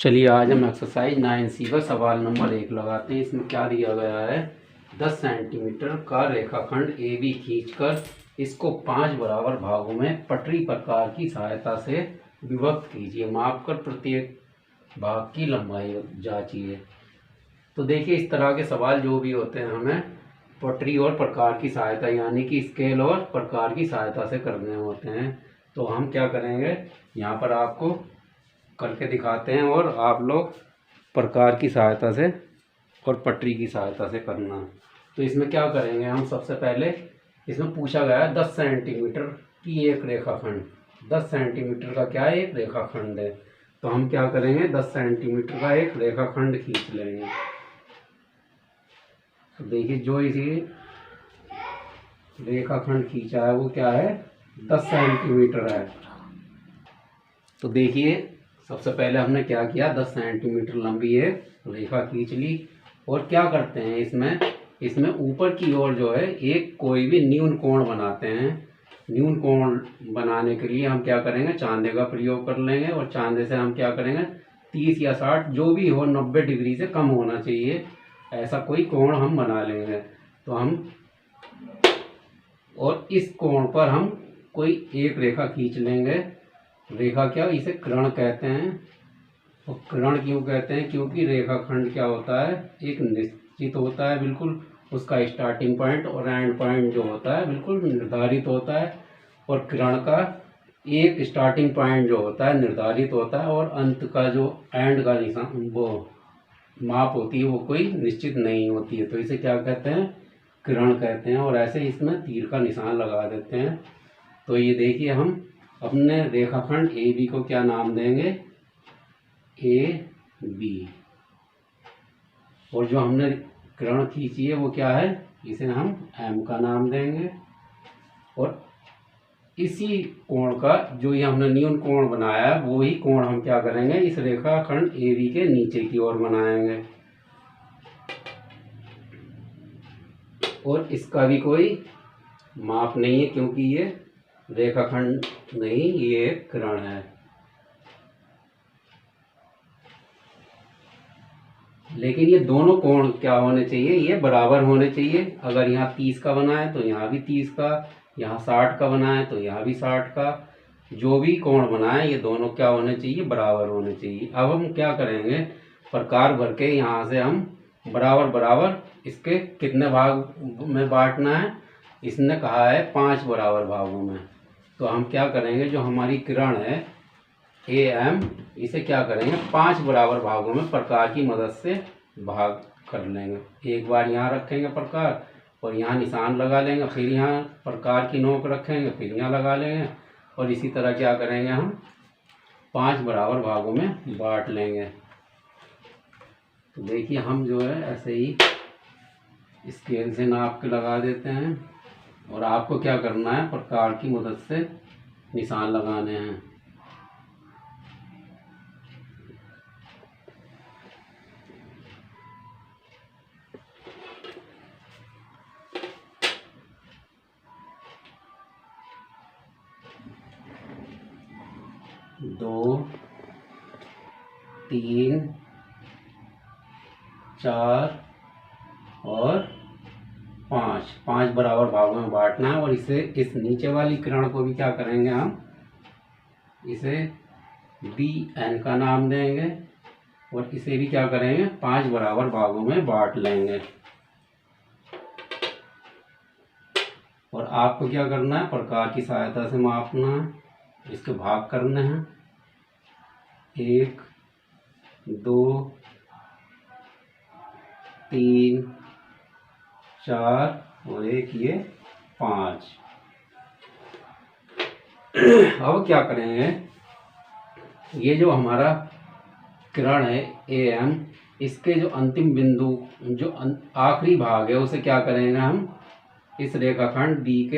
चलिए आज हम एक्सरसाइज 9C का सवाल नंबर 1 लगाते हैं। इसमें क्या दिया गया है, 10 सेंटीमीटर का रेखाखंड ए बी खींचकर इसको 5 बराबर भागों में पटरी प्रकार की सहायता से विभक्त कीजिए। माप कर प्रत्येक भाग की लंबाई जांचिए। तो देखिए, इस तरह के सवाल जो भी होते हैं हमें पटरी और प्रकार की सहायता यानी कि स्केल और प्रकार की सहायता से करने होते हैं। तो हम क्या करेंगे, यहाँ पर आपको करके दिखाते हैं और आप लोग प्रकार की सहायता से और पटरी की सहायता से करना। तो इसमें क्या करेंगे, हम सबसे पहले इसमें पूछा गया है 10 सेंटीमीटर की एक रेखाखंड, 10 सेंटीमीटर का क्या है, एक रेखाखंड है। तो हम क्या करेंगे, 10 सेंटीमीटर का एक रेखाखंड खींच लेंगे। तो देखिए, जो इसी रेखाखंड खींचा है वो क्या है, 10 सेंटीमीटर है। तो देखिए, सबसे पहले हमने क्या किया, 10 सेंटीमीटर लंबी एक रेखा खींच ली। और क्या करते हैं, इसमें ऊपर की ओर जो है एक कोई भी न्यून कोण बनाते हैं। न्यून कोण बनाने के लिए हम क्या करेंगे, चांदे का प्रयोग कर लेंगे। और चांदे से हम क्या करेंगे, 30 या 60 जो भी हो, 90 डिग्री से कम होना चाहिए, ऐसा कोई कोण हम बना लेंगे। तो हम और इस कोण पर हम कोई एक रेखा खींच लेंगे। रेखा क्या, इसे किरण कहते हैं। और किरण क्यों कहते हैं, क्योंकि रेखाखंड क्या होता है, एक निश्चित होता है, बिल्कुल उसका स्टार्टिंग पॉइंट और एंड पॉइंट जो होता है बिल्कुल निर्धारित होता है। और किरण का एक स्टार्टिंग पॉइंट जो होता है निर्धारित होता है और अंत का जो एंड का निशान वो माप होती है वो कोई निश्चित नहीं होती है। तो इसे क्या कहते हैं, किरण कहते हैं। और ऐसे इसमें तीर का निशान लगा देते हैं। तो ये देखिए, हम अपने रेखाखंड ए बी को क्या नाम देंगे, ए बी। और जो हमने किरण खींची है वो क्या है, इसे हम एम का नाम देंगे। और इसी कोण का जो ये हमने न्यून कोण बनाया है वो ही कोण हम क्या करेंगे, इस रेखाखंड ए बी के नीचे की ओर बनाएंगे। और इसका भी कोई माप नहीं है क्योंकि ये रेखाखंड नहीं, ये एक किरण है। लेकिन ये दोनों कोण क्या होने चाहिए, ये बराबर होने चाहिए। अगर यहाँ 30 का बना है तो यहाँ भी 30 का, यहाँ 60 का बना है तो यहाँ भी 60 का। जो भी कोण बना है ये दोनों क्या होने चाहिए, बराबर होने चाहिए। अब हम क्या करेंगे, प्रकार भर के यहाँ से हम बराबर बराबर इसके कितने भाग में बांटना है, इसने कहा है 5 बराबर भागों में। तो हम क्या करेंगे, जो हमारी किरण है ए एम, इसे क्या करेंगे 5 बराबर भागों में प्रकार की मदद से भाग कर लेंगे। एक बार यहाँ रखेंगे प्रकार और यहाँ निशान लगा लेंगे, फिर यहाँ प्रकार की नोक रखेंगे, फिर यहाँ लगा लेंगे। और इसी तरह क्या करेंगे, हम 5 बराबर भागों में बांट लेंगे। तो देखिए, हम जो है ऐसे ही स्केल से नाप के लगा देते हैं। और आपको क्या करना है, प्रकार की मदद से निशान लगाने हैं। दो, 3, 4 और 5 बराबर भागों में बांटना है। और इसे इस नीचे वाली किरण को भी क्या करेंगे, हम इसे बी एन का नाम देंगे। और इसे भी क्या करेंगे, 5 बराबर भागों में बांट लेंगे। और आपको क्या करना है, प्रकार की सहायता से मापना है, इसके भाग करने हैं। 1, 2, 3, 4 और एक ये 5। अब क्या करेंगे, ये जो हमारा किरण है ए एम, इसके जो अंतिम बिंदु जो आखिरी भाग है उसे क्या करेंगे, हम इस रेखाखंड बी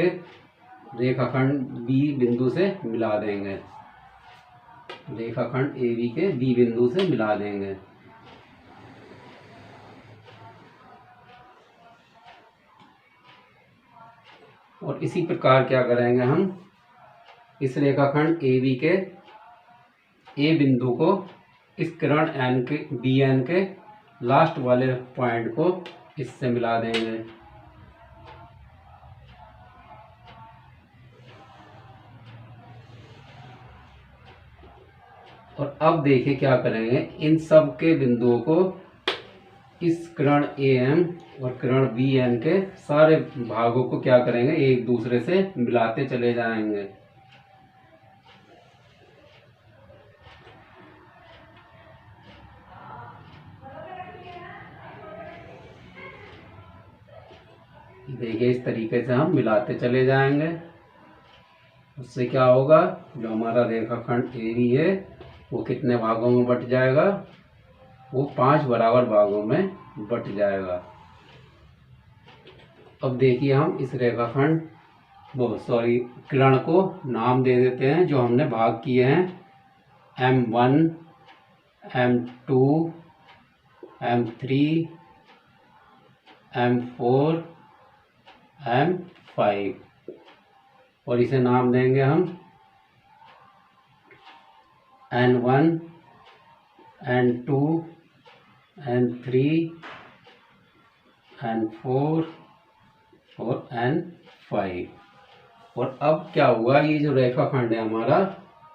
बिंदु से मिला देंगे। रेखाखंड ए बी के बी बिंदु से मिला देंगे। और इसी प्रकार क्या करेंगे, हम इस रेखाखंड ए बी के ए बिंदु को इस किरण एन के बी एन के लास्ट वाले पॉइंट को इससे मिला देंगे। और अब देखिए क्या करेंगे, इन सब के बिंदुओं को इस किरण ए एम और किरण बी एन के सारे भागों को क्या करेंगे, एक दूसरे से मिलाते चले जाएंगे। देखिए इस तरीके से हम मिलाते चले जाएंगे। उससे क्या होगा, जो हमारा रेखाखंड ए बी है वो कितने भागों में बट जाएगा, वो 5 बराबर भागों में बट जाएगा। अब देखिए हम इस रेखाखंड किरण को नाम दे देते हैं जो हमने भाग किए हैं, M1, M2, M3, M4, M5 और इसे नाम देंगे हम N1, N2, N3, N4 और N5। और अब क्या हुआ, ये जो रेखाखंड है हमारा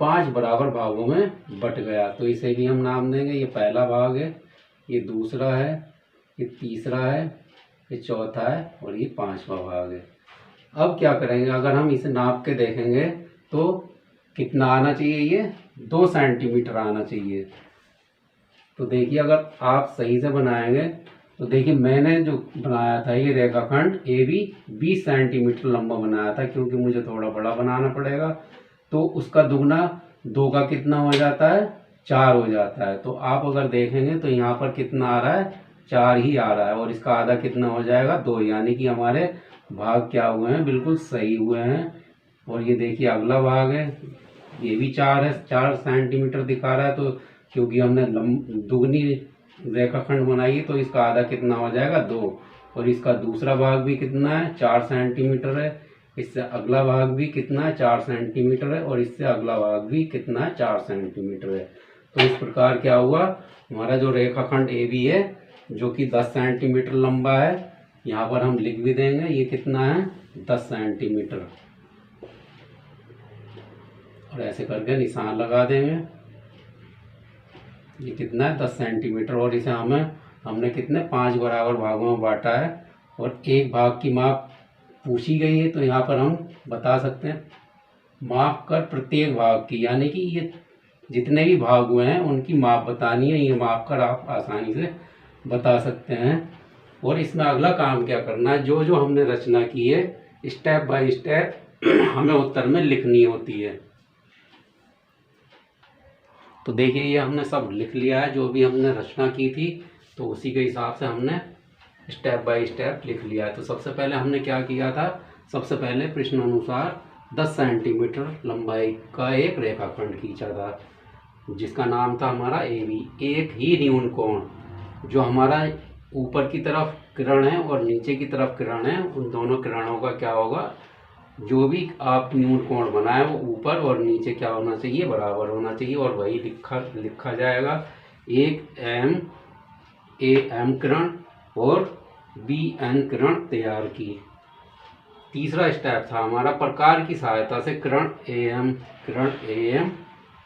5 बराबर भागों में बट गया, तो इसे भी हम नाम देंगे, ये पहला भाग है, ये दूसरा है, ये तीसरा है, ये चौथा है और ये 5वां भाग है। अब क्या करेंगे, अगर हम इसे नाप के देखेंगे तो कितना आना चाहिए, ये 2 सेंटीमीटर आना चाहिए। तो देखिए अगर आप सही से बनाएंगे तो देखिए मैंने जो बनाया था ये रेखाखंड ए बी 20 सेंटीमीटर लंबा बनाया था, क्योंकि मुझे थोड़ा बड़ा बनाना पड़ेगा। तो उसका दुगना 2 का कितना हो जाता है, 4 हो जाता है। तो आप अगर देखेंगे तो यहाँ पर कितना आ रहा है, 4 ही आ रहा है और इसका आधा कितना हो जाएगा, 2, यानी कि हमारे भाग क्या हुए हैं, बिल्कुल सही हुए हैं। और ये देखिए अगला भाग है, ये भी 4 है, 4 सेंटीमीटर दिखा रहा है। तो क्योंकि हमने दुगनी रेखाखंड बनाई है तो इसका आधा कितना हो जाएगा, 2। और इसका दूसरा भाग भी कितना है, 4 सेंटीमीटर है। इससे अगला भाग भी कितना है, 4 सेंटीमीटर है। और इससे अगला भाग भी कितना है, 4 सेंटीमीटर है। तो इस प्रकार क्या हुआ, हमारा जो रेखाखंड ए बी है जो कि 10 सेंटीमीटर लंबा है, यहाँ पर हम लिख भी देंगे ये कितना है, 10 सेंटीमीटर। और ऐसे करके निशान लगा देंगे, ये कितना है, 10 सेंटीमीटर। और इसे हमने कितने 5 बराबर भागों में बांटा है और एक भाग की माप पूछी गई है, तो यहाँ पर हम बता सकते हैं माप कर प्रत्येक भाग की, यानी कि ये जितने भी भाग हुए हैं उनकी माप बतानी है। ये माप कर आप आसानी से बता सकते हैं। और इसमें अगला काम क्या करना है, जो जो हमने रचना की है स्टेप बाय स्टेप हमें उत्तर में लिखनी होती है। तो देखिए ये हमने सब लिख लिया है, जो भी हमने रचना की थी, तो उसी के हिसाब से हमने स्टेप बाय स्टेप लिख लिया है। तो सबसे पहले हमने क्या किया था, सबसे पहले प्रश्न अनुसार 10 सेंटीमीटर लंबाई का एक रेखाखंड खींचा था जिसका नाम था हमारा ए बी। एक ही न्यून कोण, जो हमारा ऊपर की तरफ किरण है और नीचे की तरफ किरण है, उन दोनों किरणों का क्या होगा, जो भी आप न्यून कोण बनाए वो ऊपर और नीचे क्या होना चाहिए, बराबर होना चाहिए। और वही लिखा जाएगा। एक ए एम किरण और बी एन किरण तैयार की। तीसरा स्टेप था हमारा प्रकार की सहायता से किरण ए एम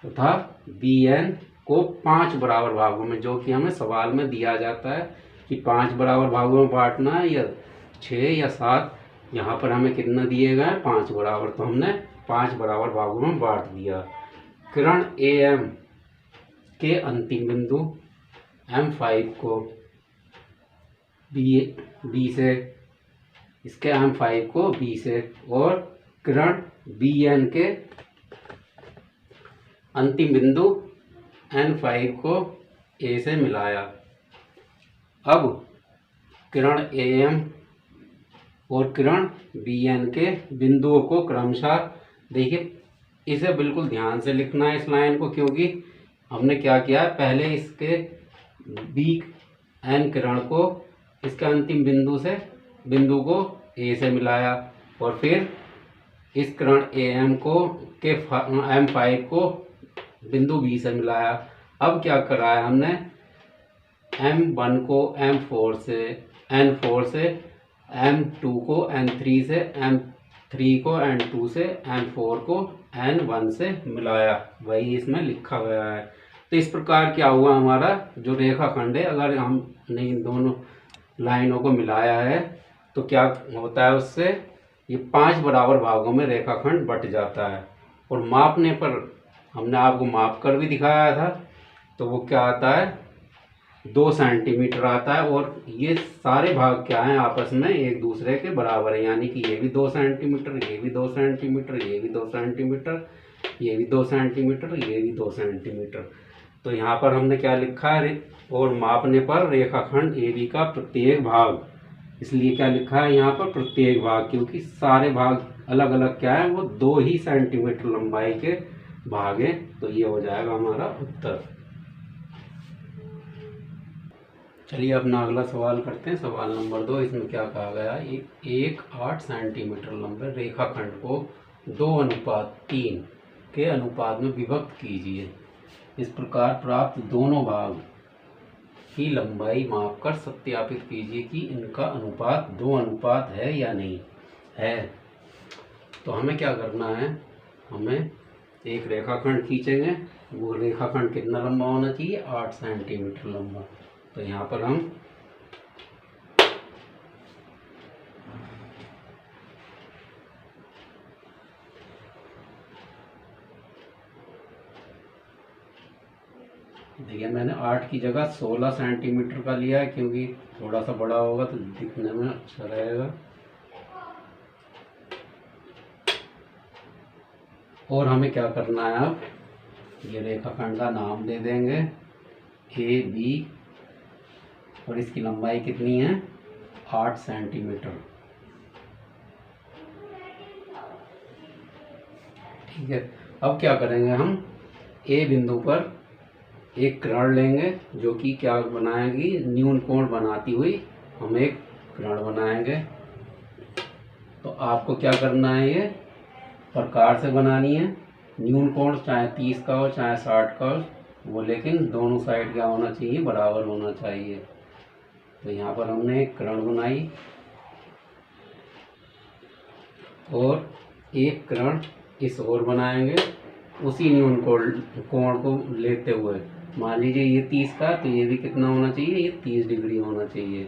तथा बी एन को 5 बराबर भागों में, जो कि हमें सवाल में दिया जाता है कि 5 बराबर भागों में बांटना है या 6 या 7, यहाँ पर हमें कितना दिए गए, 5 बराबर। तो हमने 5 बराबर भागों में बांट दिया। किरण ए एम के अंतिम बिंदु M5 को बी से, इसके M5 को बी से, और किरण बी एन के अंतिम बिंदु N5 को ए से मिलाया। अब किरण ए एम और किरण बी एन के बिंदुओं को क्रमशः, देखिए इसे बिल्कुल ध्यान से लिखना है इस लाइन को, क्योंकि हमने क्या किया है, पहले इसके बी एन किरण को इसके अंतिम बिंदु को ए से मिलाया और फिर इस किरण ए एम को के M5 को बिंदु बी से मिलाया। अब क्या करा है हमने, M1 को M4 से, N4 से, M2 को N3 से, M3 को N2 से, M4 को N1 से मिलाया, वही इसमें लिखा गया है। तो इस प्रकार क्या हुआ, हमारा जो रेखाखंड है, अगर हमने इन दोनों लाइनों को मिलाया है तो क्या होता है, उससे ये 5 बराबर भागों में रेखाखंड बट जाता है। और मापने पर हमने आपको माप कर भी दिखाया था, तो वो क्या आता है, 2 सेंटीमीटर आता है। और ये सारे भाग क्या हैं, आपस में एक दूसरे के बराबर है, यानी कि ये भी 2 सेंटीमीटर, ये भी 2 सेंटीमीटर, ये भी 2 सेंटीमीटर, ये भी 2 सेंटीमीटर, ये भी 2 सेंटीमीटर। तो यहाँ पर हमने क्या लिखा है, और मापने पर रेखाखंड AB का प्रत्येक भाग, इसलिए क्या लिखा है यहाँ पर प्रत्येक भाग, क्योंकि सारे भाग अलग अलग क्या है, वो 2 ही सेंटीमीटर लंबाई के भाग हैं। तो ये हो जाएगा हमारा उत्तर। चलिए अपना अगला सवाल करते हैं। सवाल नंबर 2, इसमें क्या कहा गया है, एक 8 सेंटीमीटर लंबे रेखाखंड को 2:3 के अनुपात में विभक्त कीजिए। इस प्रकार प्राप्त दोनों भाग की लंबाई मापकर सत्यापित कीजिए कि इनका अनुपात 2 है या नहीं है। तो हमें क्या करना है, हमें एक रेखाखंड खींचेंगे, वो रेखाखंड कितना लंबा होना चाहिए, 8 सेंटीमीटर लंबा। तो यहाँ पर हम देखिए, मैंने 8 की जगह 16 सेंटीमीटर का लिया है, क्योंकि थोड़ा सा बड़ा होगा तो दिखने में अच्छा रहेगा। और हमें क्या करना है, अब ये रेखाखंड का नाम दे देंगे AB, और इसकी लंबाई कितनी है, 8 सेंटीमीटर। ठीक है, अब क्या करेंगे, हम A बिंदु पर एक किरण लेंगे, जो कि क्या बनाएगी, न्यून कोण बनाती हुई हम एक किरण बनाएंगे। तो आपको क्या करना है, ये प्रकार से बनानी है। न्यून कोण चाहे 30 का हो चाहे 60 का हो, वो लेकिन दोनों साइड क्या होना चाहिए, बराबर होना चाहिए। तो यहाँ पर हमने एक किरण बनाई, और एक किरण इस ओर बनाएंगे, उसी न्यून कोण को लेते हुए। मान लीजिए ये 30 का, तो ये भी कितना होना चाहिए, ये 30 डिग्री होना चाहिए।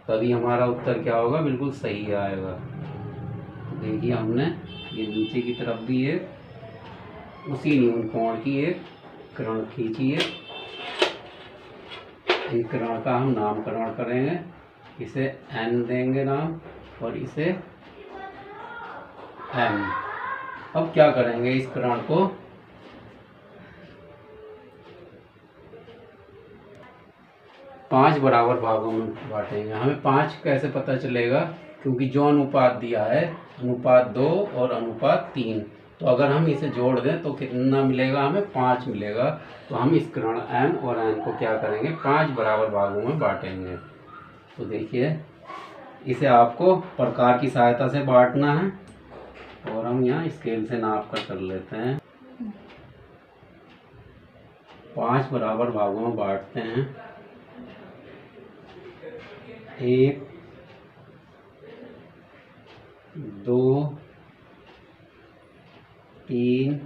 तभी हमारा उत्तर क्या होगा, बिल्कुल सही आएगा। देखिए, हमने ये नीचे की तरफ भी एक उसी न्यून कोण की एक किरण खींची है। इस किरण का हम नामकरण करेंगे, इसे N देंगे नाम, और इसे M। अब क्या करेंगे, इस किरण को पांच बराबर भागों में बांटेंगे। हमें 5 कैसे पता चलेगा, क्योंकि जो अनुपात दिया है, अनुपात 2 और अनुपात 3, तो अगर हम इसे जोड़ दें तो कितना मिलेगा, हमें 5 मिलेगा। तो हम इस किरण M और N को क्या करेंगे, 5 बराबर भागों में बांटेंगे। तो देखिए, इसे आपको प्रकार की सहायता से बांटना है, और हम यहाँ स्केल से नाप कर लेते हैं। 5 बराबर भागों में बांटते हैं। 1, 2, 3,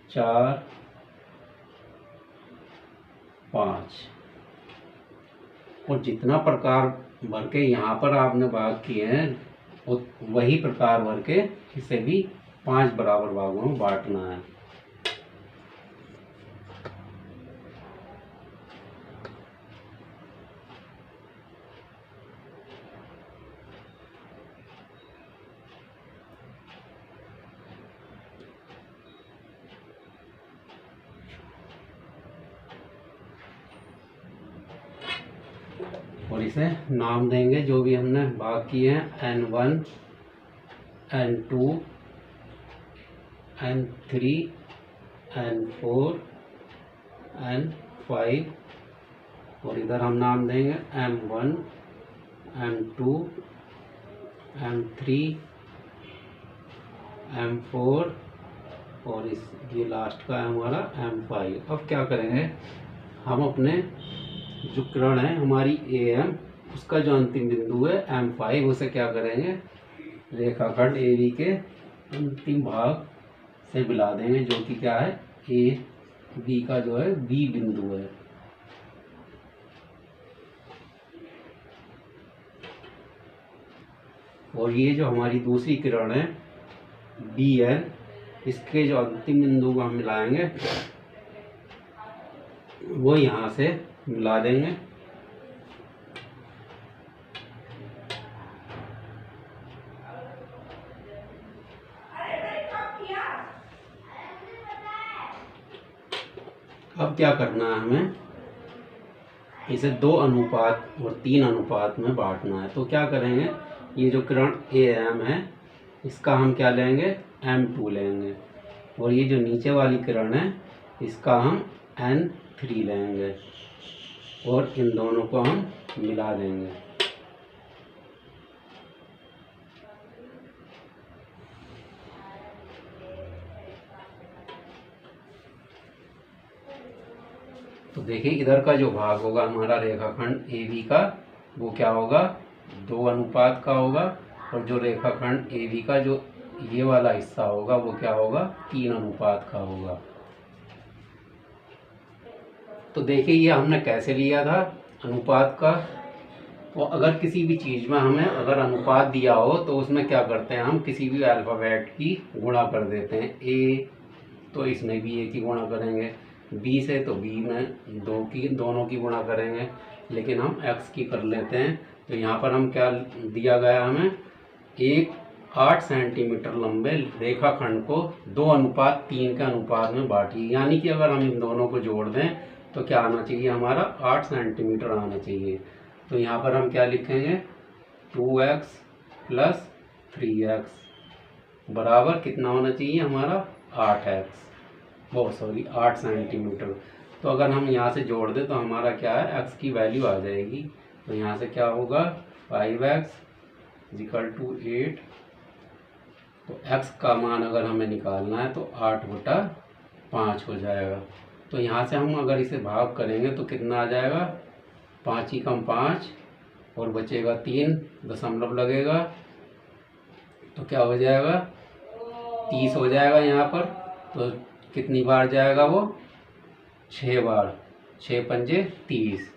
4, 5, और जितना प्रकार भर के यहाँ पर आपने भाग किए हैं, वही प्रकार भर के इसे भी 5 बराबर भागों में बांटना है। और इसे नाम देंगे, जो भी हमने भाग किए हैं, N1, N2, N3, N4, N5, और इधर हम नाम देंगे M1, M2, M3, M4 और ये लास्ट का है हमारा M5। अब क्या करेंगे हम अपने जो किरण है हमारी AM, उसका जो अंतिम बिंदु है M5, उसे क्या करेंगे रेखाखंड AB के अंतिम भाग से मिला देंगे, जो कि क्या है AB का जो है B बिंदु है। और ये जो हमारी दूसरी किरण है BN, इसके जो अंतिम बिंदु को हम मिलाएंगे वो यहाँ से मिला देंगे। अब क्या करना है हमें, इसे 2 अनुपात और 3 अनुपात में बांटना है। तो क्या करेंगे, ये जो किरण AM है इसका हम क्या लेंगे M2 लेंगे, और ये जो नीचे वाली किरण है इसका हम N3 लेंगे, और इन दोनों को हम मिला देंगे। तो देखिए इधर का जो भाग होगा हमारा रेखाखंड AB का वो क्या होगा 2 अनुपात का होगा, और जो रेखाखंड AB का जो ये वाला हिस्सा होगा वो क्या होगा 3 अनुपात का होगा। तो देखिए ये हमने कैसे लिया था अनुपात का। तो अगर किसी भी चीज़ में हमें अगर अनुपात दिया हो तो उसमें क्या करते हैं हम किसी भी अल्फ़ाबेट की गुणा कर देते हैं। A तो इसमें भी A की गुणा करेंगे, B से तो B में दोनों की गुणा करेंगे, लेकिन हम X की कर लेते हैं। तो यहाँ पर हम क्या दिया गया हमें, एक 8 सेंटीमीटर लंबे रेखाखंड को 2:3 के अनुपात में बांटिए, यानी कि अगर हम इन दोनों को जोड़ दें तो क्या आना चाहिए हमारा 8 सेंटीमीटर आना चाहिए। तो यहाँ पर हम क्या लिखेंगे 2x + 3x बराबर कितना होना चाहिए हमारा 8 सेंटीमीटर। तो अगर हम यहाँ से जोड़ दें तो हमारा क्या है x की वैल्यू आ जाएगी। तो यहाँ से क्या होगा 5x = 8। तो x का मान अगर हमें निकालना है तो 8/5 हो जाएगा। तो यहाँ से हम अगर इसे भाग करेंगे तो कितना आ जाएगा 5 × 5 और बचेगा 3 दशमलव लगेगा, तो क्या हो जाएगा 30 हो जाएगा यहाँ पर। तो कितनी बार जाएगा वो 6 बार, 6 पंजे 30।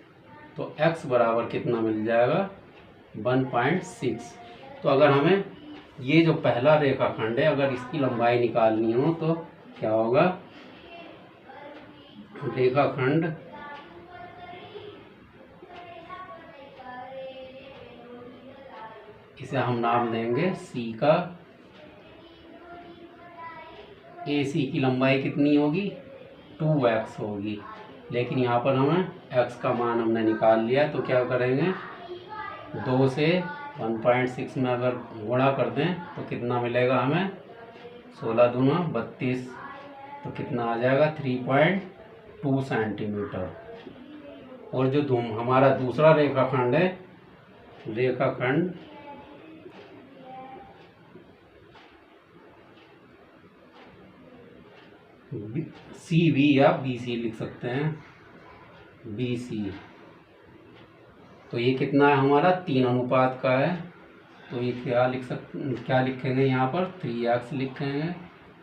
तो x बराबर कितना मिल जाएगा 1.6। तो अगर हमें ये जो पहला रेखाखंड है अगर इसकी लंबाई निकालनी हो तो क्या होगा, रेखाखंड इसे हम नाम देंगे C का। AC की लंबाई कितनी होगी 2x होगी, लेकिन यहाँ पर हमें x का मान हमने निकाल लिया। तो क्या करेंगे 2 से 1.6 में अगर गुणा कर दें तो कितना मिलेगा हमें 16 दूना 32। तो कितना आ जाएगा 3.2 सेंटीमीटर। और जो हमारा दूसरा रेखाखंड है रेखाखंड CB या BC लिख सकते हैं BC। तो ये कितना है हमारा 3 अनुपात का है। तो ये क्या लिखेंगे यहाँ पर 3x लिखेंगे।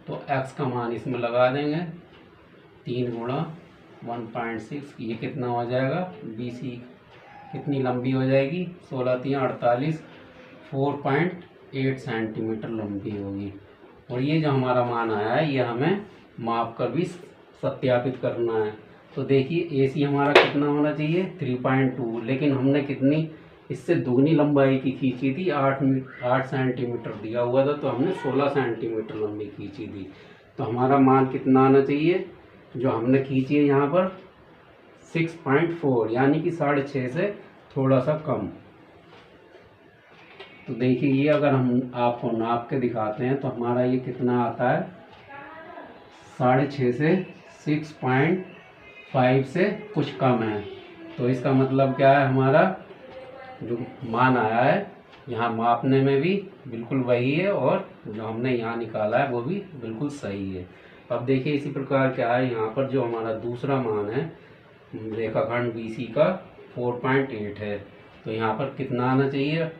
तो x का मान इसमें लगा देंगे 3 × 1.6। ये कितना हो जाएगा BC कितनी लंबी हो जाएगी 16 × 3 = 48, 4.8 सेंटीमीटर लंबी होगी। और ये जो हमारा मान आया है ये हमें माप कर भी सत्यापित करना है। तो देखिए AC हमारा कितना होना चाहिए 3.2, लेकिन हमने कितनी इससे दुगनी लंबाई की खींची थी 8 सेंटीमीटर दिया हुआ था, तो हमने 16 सेंटीमीटर लंबी खींची थी। तो हमारा मान कितना आना चाहिए जो हमने खींची है यहाँ पर 6.4, यानी कि 6.5 से थोड़ा सा कम। तो देखिए ये अगर हम आपको नाप के दिखाते हैं तो हमारा ये कितना आता है 6.5 से 6.5 से कुछ कम है। तो इसका मतलब क्या है हमारा जो मान आया है यहाँ मापने में भी बिल्कुल वही है और जो हमने यहाँ निकाला है वो भी बिल्कुल सही है। अब देखिए इसी प्रकार क्या है, यहाँ पर जो हमारा दूसरा मान है रेखाखंड BC का 4.8 है, तो यहाँ पर कितना आना चाहिए?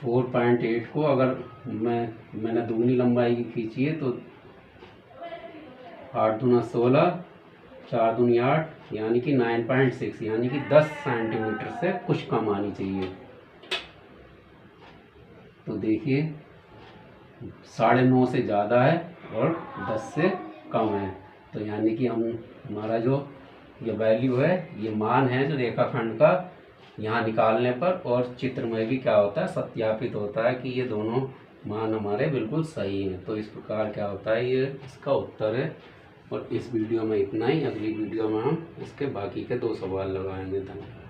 4.8 को अगर मैंने दुगनी लंबाई की खींची है तो 8 दूना 16, 4 दूनी 8, यानी कि 9.6, यानी कि 10 सेंटीमीटर से कुछ कम आनी चाहिए। तो देखिए 9.5 से ज़्यादा है और 10 से कम है, तो यानी कि हमारा जो ये वैल्यू है, ये मान है जो रेखाखंड का, यहाँ निकालने पर और चित्र में भी क्या होता है, सत्यापित होता है कि ये दोनों मान हमारे बिल्कुल सही हैं। तो इस प्रकार क्या होता है, ये इसका उत्तर है। और इस वीडियो में इतना ही। अगली वीडियो में हम इसके बाकी के 2 सवाल लगाएंगे। धन्यवाद।